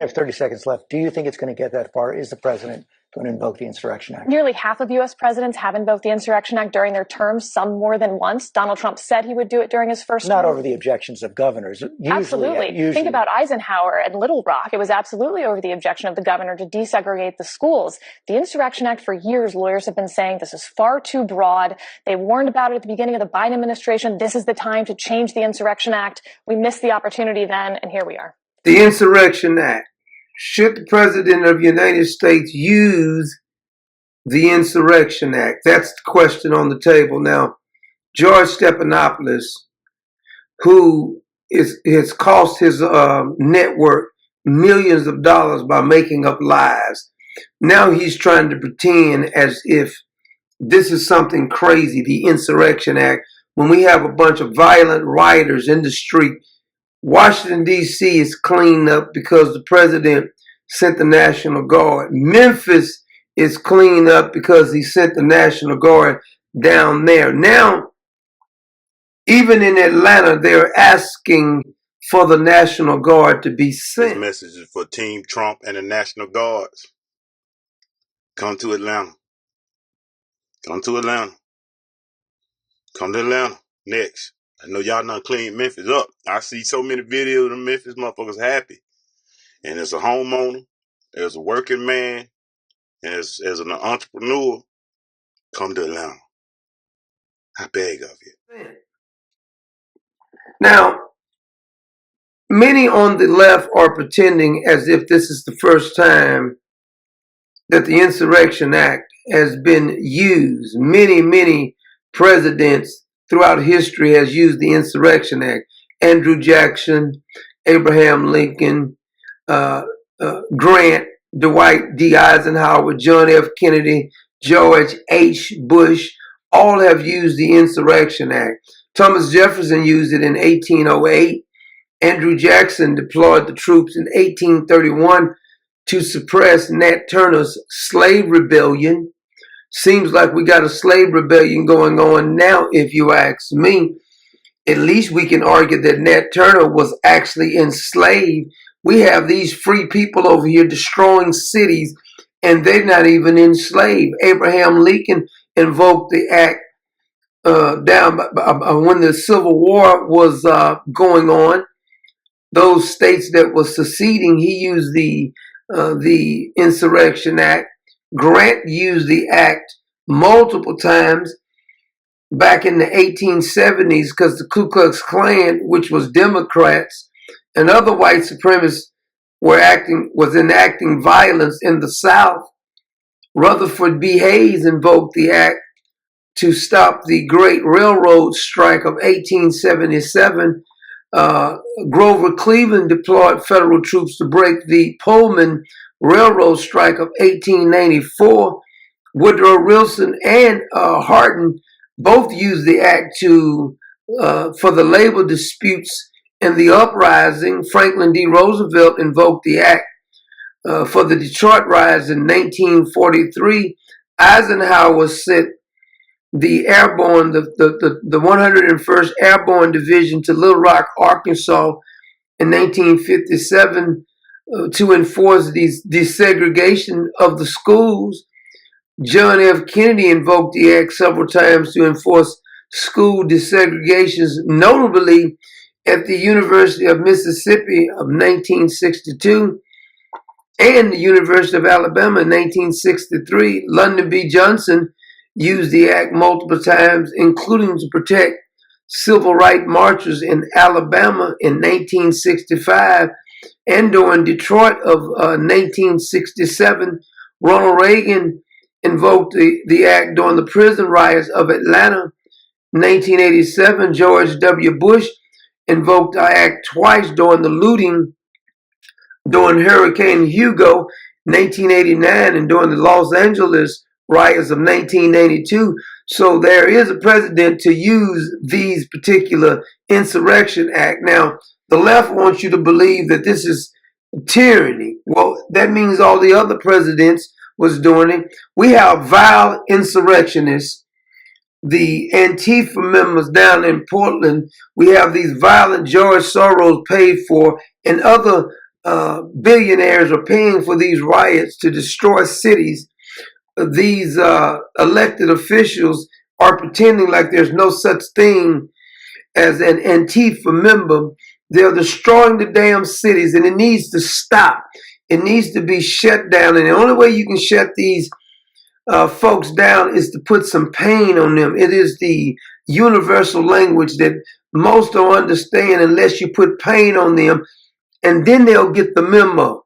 I have 30 seconds left. Do you think it's going to get that far? Is the president going to invoke the Insurrection Act? Nearly half of U.S. presidents have invoked the Insurrection Act during their terms, some more than once. Donald Trump said he would do it during his first Not term. over the objections of governors. Absolutely. Think about Eisenhower and Little Rock. It was absolutely over the objection of the governor to desegregate the schools. The Insurrection Act, for years, lawyers have been saying this is far too broad. They warned about it at the beginning of the Biden administration. This is the time to change the Insurrection Act. We missed the opportunity then, and here we are. The Insurrection Act. Should the President of the United States use the Insurrection Act? That's the question on the table. Now, George Stephanopoulos, who has cost his network millions of dollars by making up lies, now he's trying to pretend as if this is something crazy, the Insurrection Act, when we have a bunch of violent rioters in the street. Washington, D.C. is cleaned up because the president sent the National Guard. Memphis is cleaned up because he sent the National Guard down there. Now, even in Atlanta, they're asking for the National Guard to be sent. This message is for Team Trump and the National Guards. Come to Atlanta. Come to Atlanta. Come to Atlanta next. I know y'all done cleaned Memphis up. I see so many videos of the Memphis motherfuckers happy. And as a homeowner, as a working man, as an entrepreneur, come to Atlanta. I beg of you. Now, many on the left are pretending as if this is the first time that the Insurrection Act has been used. Many presidents throughout history has used the Insurrection Act. Andrew Jackson, Abraham Lincoln, Grant, Dwight D. Eisenhower, John F. Kennedy, George H. Bush, all have used the Insurrection Act. Thomas Jefferson used it in 1808. Andrew Jackson deployed the troops in 1831 to suppress Nat Turner's slave rebellion. Seems like we got a slave rebellion going on now, if you ask me. At least we can argue that Nat Turner was actually enslaved. We have these free people over here destroying cities, and they're not even enslaved. Abraham Lincoln invoked the act when the Civil War was going on. Those states that were seceding, he used the Insurrection Act. Grant used the act multiple times back in the 1870s because the Ku Klux Klan, which was Democrats, and other white supremacists was enacting violence in the South. Rutherford B. Hayes invoked the act to stop the Great Railroad Strike of 1877. Grover Cleveland deployed federal troops to break the Pullman Railroad Strike of 1894. Woodrow Wilson and Hardin both used the act for the labor disputes and the uprising. Franklin D. Roosevelt invoked the act for the Detroit Rise in 1943. Eisenhower sent the airborne, the 101st Airborne Division to Little Rock, Arkansas in 1957 to enforce desegregation of the schools. John F. Kennedy invoked the act several times to enforce school desegregations, notably at the University of Mississippi of 1962 and the University of Alabama in 1963. Lyndon B. Johnson used the act multiple times, including to protect civil rights marchers in Alabama in 1965 and during Detroit of 1967. Ronald Reagan invoked the act during the prison riots of Atlanta in 1987. George W. Bush invoked the act twice during the looting during Hurricane Hugo 1989 and during the Los Angeles riots of 1992. So there is a precedent to use these particular Insurrection Act. Now, the left wants you to believe that this is tyranny. Well, that means all the other presidents was doing it. We have vile insurrectionists, the Antifa members down in Portland. We have these violent George Soros paid for and other billionaires are paying for these riots to destroy cities. These elected officials are pretending like there's no such thing as an Antifa member. They're destroying the damn cities, and it needs to stop. It needs to be shut down, and the only way you can shut these folks down is to put some pain on them. It is the universal language that most don't understand unless you put pain on them, and then they'll get the memo.